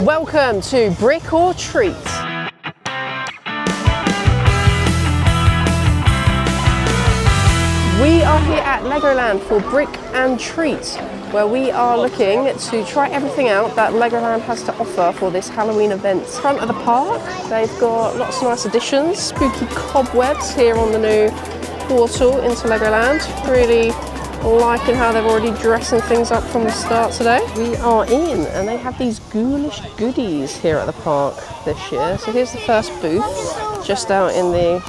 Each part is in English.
Welcome to Brick or Treat. We are here at Legoland for Brick and Treat, where we are looking to try everything out that Legoland has to offer for this Halloween event. Front of the park, they've got lots of nice additions, spooky cobwebs here on the new portal into Legoland. Really liking how they're already dressing things up from the start today. We are in, and they have these ghoulish goodies here at the park this year. So here's the first booth, just out in the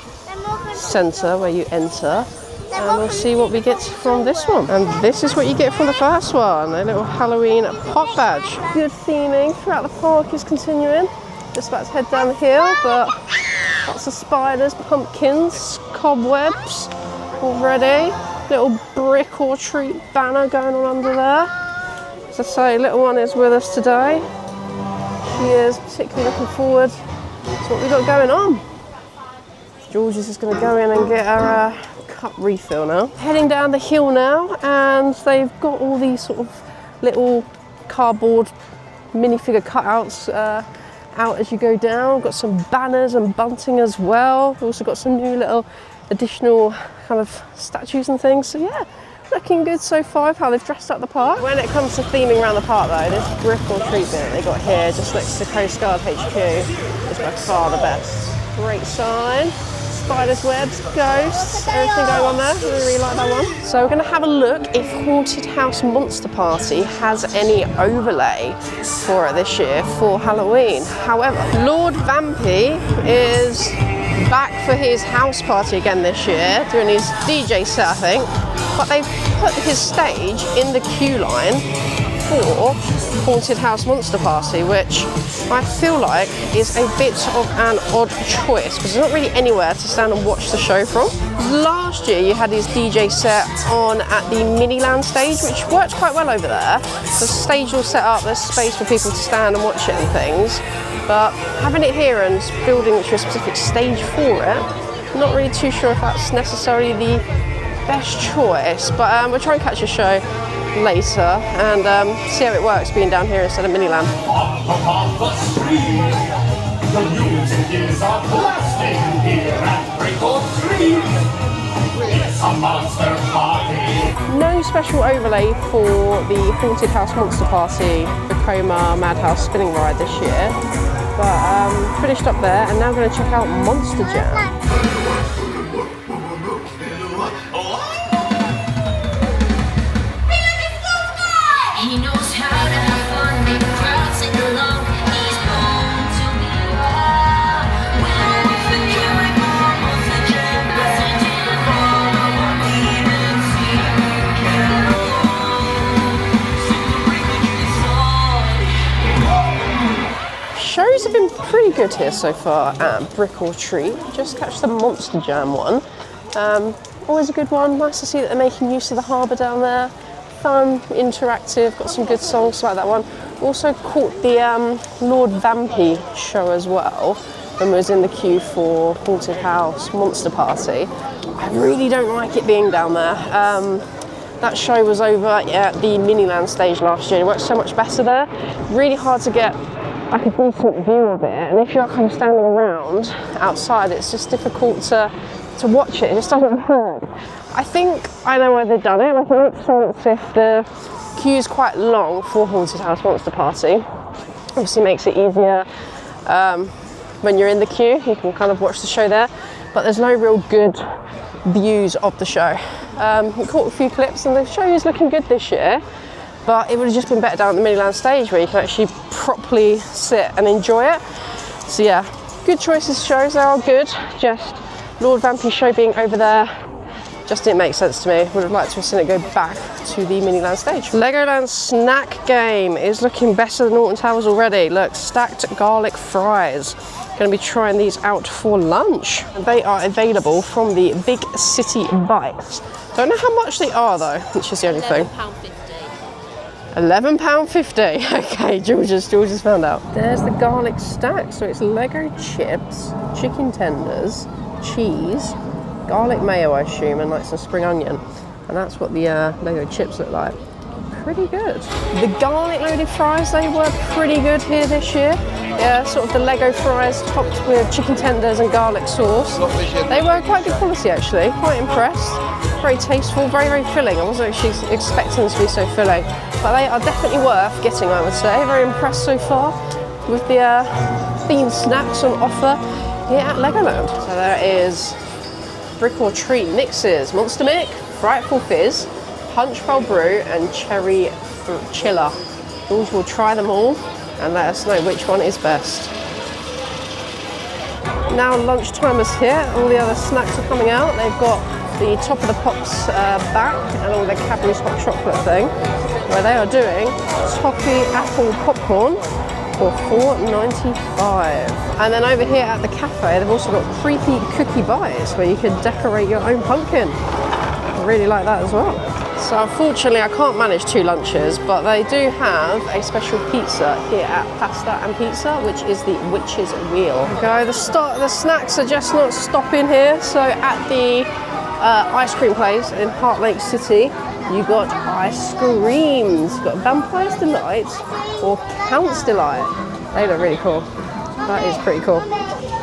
centre where you enter. And we'll see what we get from this one. And this is what you get from the first one, a little Halloween pop badge. Good theming throughout the park is continuing. Just about to head down the hill, but lots of spiders, pumpkins, cobwebs already. Little Brick or Treat banner going on under there. As I say, little one is with us today. She is particularly looking forward to what we've got going on. George is just going to go in and get our cup refill now. Heading down the hill now, and they've got all these sort of little cardboard minifigure cutouts out as you go down. Got some banners and bunting as well. We've also got some new little additional kind of statues and things. So yeah, looking good so far how they've dressed up the park. When it comes to theming around the park though, this Brick or Treat bit they got here just next to Coast Guard HQ is by far the best. Great sign. Spiders, webs, ghosts, everything going on there. Really like that one. So we're going to have a look if Haunted House Monster Party has any overlay for it this year for Halloween. However, Lord Vampyre is back for his house party again this year, doing his DJ set I think, but they've put his stage in the queue line for Haunted House Monster Party, which I feel like is a bit of an odd choice because there's not really anywhere to stand and watch the show from. Last year you had his DJ set on at the Miniland stage, which worked quite well over there. The stage all set up, there's space for people to stand and watch it and things, but having it here and building to a specific stage for it, I'm not really too sure if that's necessarily the best choice, but we'll try and catch a show later and see how it works being down here instead of Miniland. No special overlay for the Haunted House Monster Party Vekoma Madhouse spinning ride this year, but finished up there and now going to check out Monster Jam. He knows how to have fun, make the crowd sing along. He's born to be wild. When we feel like Monster Jam, all I want even see can go. Shows have been pretty good here so far at Brick or Treat. Just catch the Monster Jam one. Always a good one. Nice to see that they're making use of the harbour down there. Fun, interactive, got some good songs like that one. Also caught the Lord Vampyre show as well when we was in the queue for Haunted House Monster Party. I really don't like it being down there. That show was over at the Miniland stage last year. It worked so much better there. Really hard to get like a decent view of it, and if you're kind of standing around outside, it's just difficult to watch it. It just doesn't work. I think I know why they've done it. Like, it makes sense if the queue's quite long for Haunted House Monster Party. Obviously makes it easier when you're in the queue. You can kind of watch the show there, but there's no real good views of the show. We caught a few clips and the show is looking good this year, but it would have just been better down at the Miniland stage where you can actually properly sit and enjoy it. So yeah, good choices shows, they are good. Just Lord Vampyre show being over there just didn't make sense to me. Would have liked to have seen it go back to the Miniland stage. Legoland snack game is looking better than Alton Towers already. Look, stacked garlic fries. Going to be trying these out for lunch. They are available from the Big City Bites. Don't know how much they are though, which is the only thing. £11.50. Okay, George has found out. There's the garlic stack. So it's Lego chips, chicken tenders, cheese, garlic mayo I assume, and like some spring onion. And that's what the Lego chips look like. pretty good. The garlic loaded fries, they were pretty good here this year. Yeah, sort of the Lego fries topped with chicken tenders and garlic sauce. They were quite good quality actually, quite impressed. Very tasteful, very, very filling. I wasn't actually expecting them to be so filling, but they are definitely worth getting, I would say. Very impressed so far with the themed snacks on offer here at Legoland. So there is Brick or Treat mixes, Monster Mick, Frightful Fizz, Punch Bowl Brew and Cherry Chiller. George will try them all and let us know which one is best. Now lunchtime is here, all the other snacks are coming out. They've got the Top of the Pops back along with the Cadbury's hot chocolate thing, where they are doing toffee apple popcorn for $4.95. And then over here at the cafe, they've also got creepy cookie bites where you can decorate your own pumpkin. I really like that as well. So unfortunately I can't manage 2 lunches, but they do have a special pizza here at Pasta and Pizza, which is the Witch's Wheel. Okay, the snacks are just not stopping here. So at the ice cream place in Heart Lake City, you got ice creams. You got Vampire's Delight or Count's Delight. They look really cool. That is pretty cool.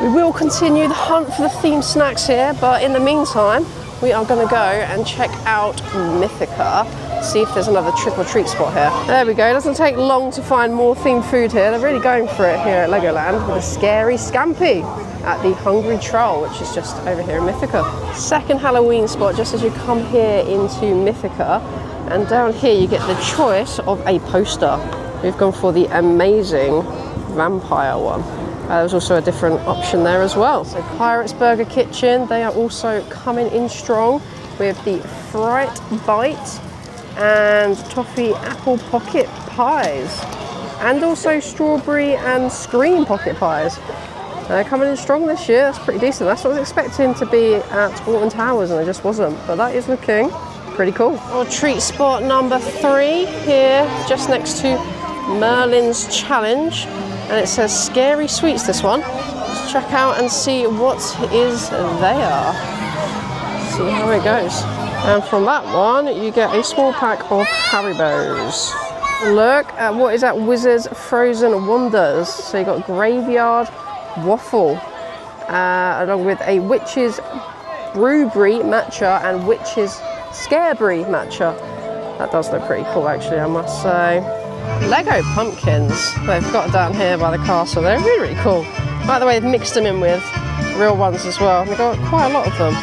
We will continue the hunt for the themed snacks here, but in the meantime, we are going to go and check out Mythica, see if there's another trick or treat spot here. There we go. It doesn't take long to find more themed food here. They're really going for it here at Legoland with a scary scampi at the Hungry Troll, which is just over here in Mythica. Second Halloween spot just as you come here into Mythica, and down here you get the choice of a poster. We've gone for the amazing Vampyre one. There's also a different option there as well. So Pirates Burger Kitchen, they are also coming in strong with the Fright Bite and Toffee Apple Pocket Pies, and also Strawberry and Scream Pocket Pies. They're coming in strong this year. That's pretty decent. That's what I was expecting to be at Alton Towers, and it just wasn't. But that is looking pretty cool. Our treat spot number 3 here, just next to Merlin's Challenge. And it says Scary Sweets, this one. Let's check out and see what is there. See how it goes. And from that one, you get a small pack of Haribos. Look at what is at Wizard's Frozen Wonders. So you got Graveyard Waffle, along with a Witch's Brewberry matcha and Witch's Scareberry matcha. That does look pretty cool actually, I must say. Lego pumpkins they've got down here by the castle. They're really, really cool. By the way, they've mixed them in with real ones as well. They've got quite a lot of them.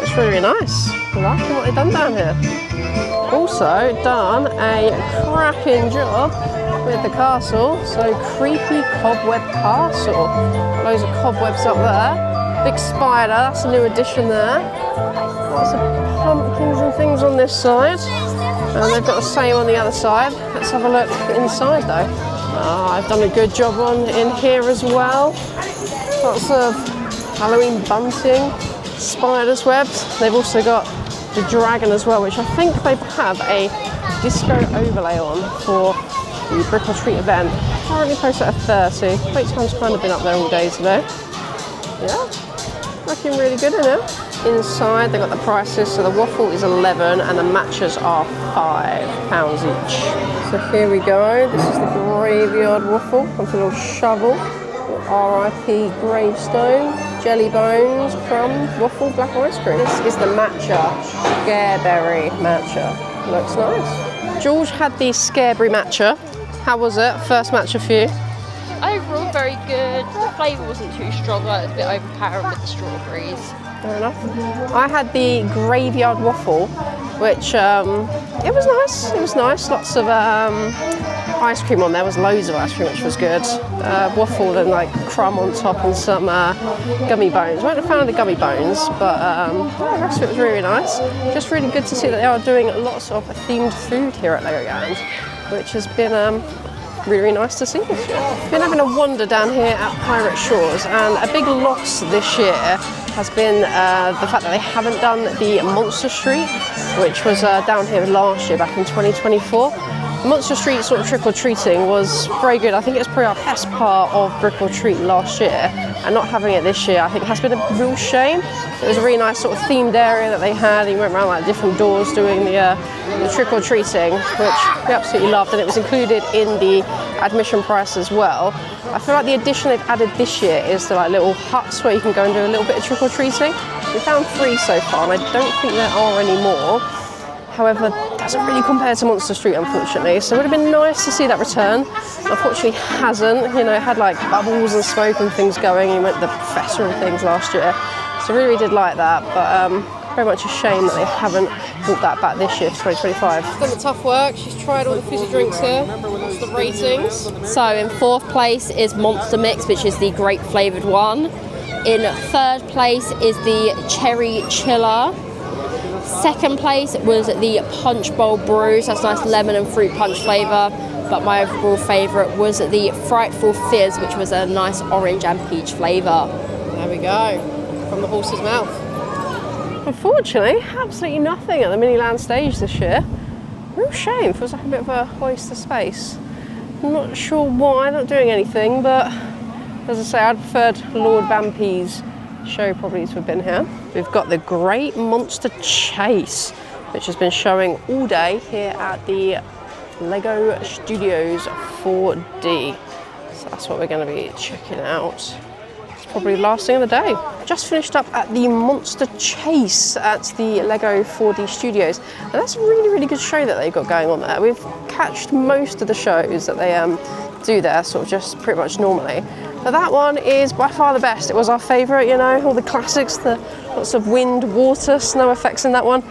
It's really, really nice. I like what they've done down here. Also done a cracking job with the castle. So Creepy Cobweb Castle. Loads of cobwebs up there. Big spider, that's a new addition there. Lots of pumpkins and things on this side. And they've got the same on the other side. Let's have a look inside though. I've done a good job in here as well. Lots of Halloween bunting, spiders webs. They've also got the dragon as well, which I think they have a disco overlay on for the Brick or Treat event. Currently posted at 30. Wait time's kind of been up there all day today. Yeah, looking really good in here. Inside they've got the prices, so the waffle is 11 and the matchas are £5 each. So here we go, this is the Graveyard Waffle, comes with a little shovel, RIP Gravestone, jelly bones, crumbs, waffle, black ice cream. This is the matcha, Scareberry matcha. Looks nice. George had the Scareberry matcha. How was it? First matcha for you? Overall, very good. The flavour wasn't too strong, like it was a bit overpowering with the strawberries. Fair enough. I had the Graveyard Waffle, which it was nice. It was nice. Lots of ice cream on there. There was loads of ice cream, which was good. Waffle and like crumb on top and some gummy bones. I wasn't a fan of the gummy bones, but the rest of it was really nice. Just really good to see that they are doing lots of themed food here at Legoland, which has been really, really nice to see this year. Been having a wander down here at Pirate Shores, and a big loss this year has been the fact that they haven't done the Monster Street, which was down here last year, back in 2024. Monster Street sort of trick-or-treating was very good. I think it's probably our best part of Brick or Treat last year, and not having it this year I think has been a real shame. It was a really nice sort of themed area that they had. You went around like different doors doing the trick-or-treating, which we absolutely loved, and it was included in the admission price as well. I feel like the addition they've added this year is the like little huts where you can go and do a little bit of trick-or-treating. We found 3 so far, and I don't think there are any more. However, it doesn't really compare to Monster Street, unfortunately. So it would have been nice to see that return. Unfortunately, it hasn't. You know, it had like bubbles and smoke and things going. You went to the professor and things last year. So I really did like that, but very much a shame that they haven't brought that back this year for 2025. She's done the tough work. She's tried all the fizzy drinks here. What's the ratings? So in 4th place is Monster Mix, which is the grape flavoured one. In 3rd place is the Cherry Chiller. 2nd place was the Punch Bowl Brew, so that's nice lemon and fruit punch flavour. But my overall favourite was the Frightful Fizz, which was a nice orange and peach flavour. There we go, from the horse's mouth. Unfortunately, absolutely nothing at the Miniland stage this year. Real shame, feels like a bit of a waste of space. I'm not sure why, not doing anything, but as I say, I'd preferred Lord Vampyre's show probably to have been here. We've got the Great Monster Chase, which has been showing all day here at the LEGO Studios 4D. So that's what we're going to be checking out. It's probably the last thing of the day. Just finished up at the Monster Chase at the LEGO 4D Studios, and that's a really, really good show that they've got going on there. We've catched most of the shows that they do there, sort of just pretty much normally. But that one is by far the best. It was our favourite, you know, all the classics, the lots of wind, water, snow effects in that one.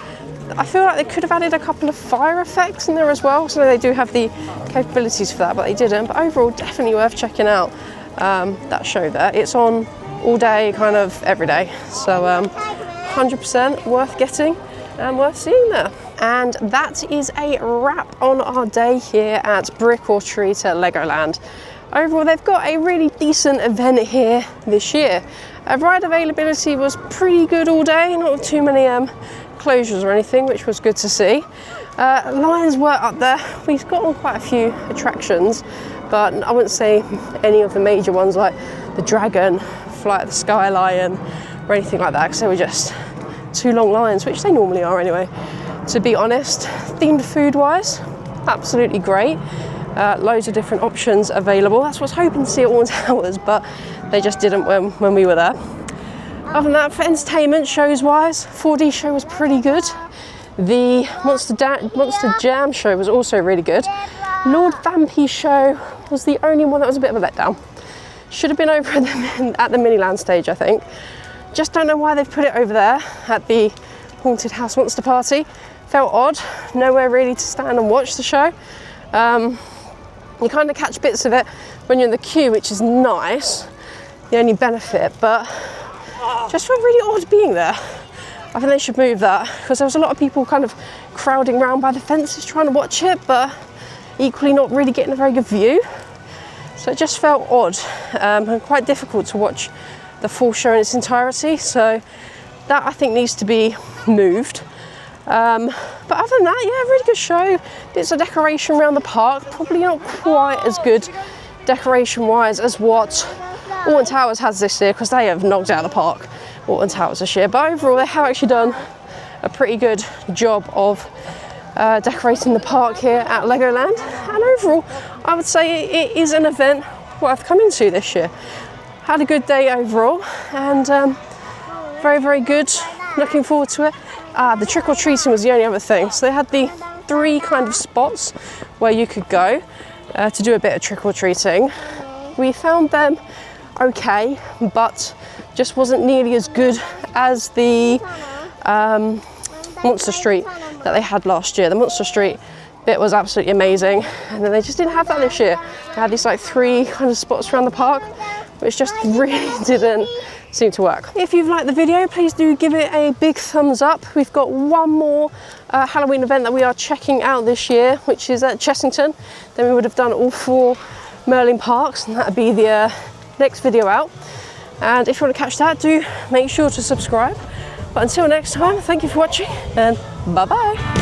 I feel like they could have added a couple of fire effects in there as well, so they do have the capabilities for that, but they didn't. But overall, definitely worth checking out that show there. It's on all day, kind of every day, so 100% worth getting and worth seeing there. And that is a wrap on our day here at Brick or Treat at Legoland. Overall, they've got a really decent event here this year. Ride availability was pretty good all day, not too many closures or anything, which was good to see. Lines were up there. We've got on quite a few attractions, but I wouldn't say any of the major ones like the Dragon, Flight of the Sky Lion, or anything like that, because they were just too long lines, which they normally are anyway. To be honest, themed food-wise, absolutely great. Loads of different options available. That's what I was hoping to see at Alton Towers, but they just didn't when we were there. Other than that, for entertainment shows-wise, 4D show was pretty good. The Monster Jam show was also really good. Lord Vampyre show was the only one that was a bit of a letdown. Should have been over at the Miniland stage, I think. Just don't know why they've put it over there at the Haunted House Monster Party. Felt odd, nowhere really to stand and watch the show. You kind of catch bits of it when you're in the queue, which is nice, the only benefit, but just felt really odd being there. I think they should move that, because there was a lot of people kind of crowding around by the fences trying to watch it, but equally not really getting a very good view. So it just felt odd and quite difficult to watch the full show in its entirety. So that I think needs to be moved. But other than that, yeah, really good show. Bits of decoration around the park, probably not quite as good decoration-wise as what Alton Towers has this year, because they have knocked out the park, Alton Towers this year. But overall, they have actually done a pretty good job of decorating the park here at Legoland. And overall, I would say it is an event worth coming to this year. Had a good day overall, and very, very good. Looking forward to it. The trick-or-treating was the only other thing. So they had the 3 kind of spots where you could go to do a bit of trick-or-treating. We found them okay, but just wasn't nearly as good as the Monster Street that they had last year. The Monster Street bit was absolutely amazing, and then they just didn't have that this year. They had these like 3 kind of spots around the park, which just really didn't seem to work. If you've liked the video, please do give it a big thumbs up. We've got one more Halloween event that we are checking out this year, which is at Chessington. Then we would have done all 4 Merlin parks, and that'd be the next video out. And if you want to catch that, do make sure to subscribe. But until next time, thank you for watching, and bye bye.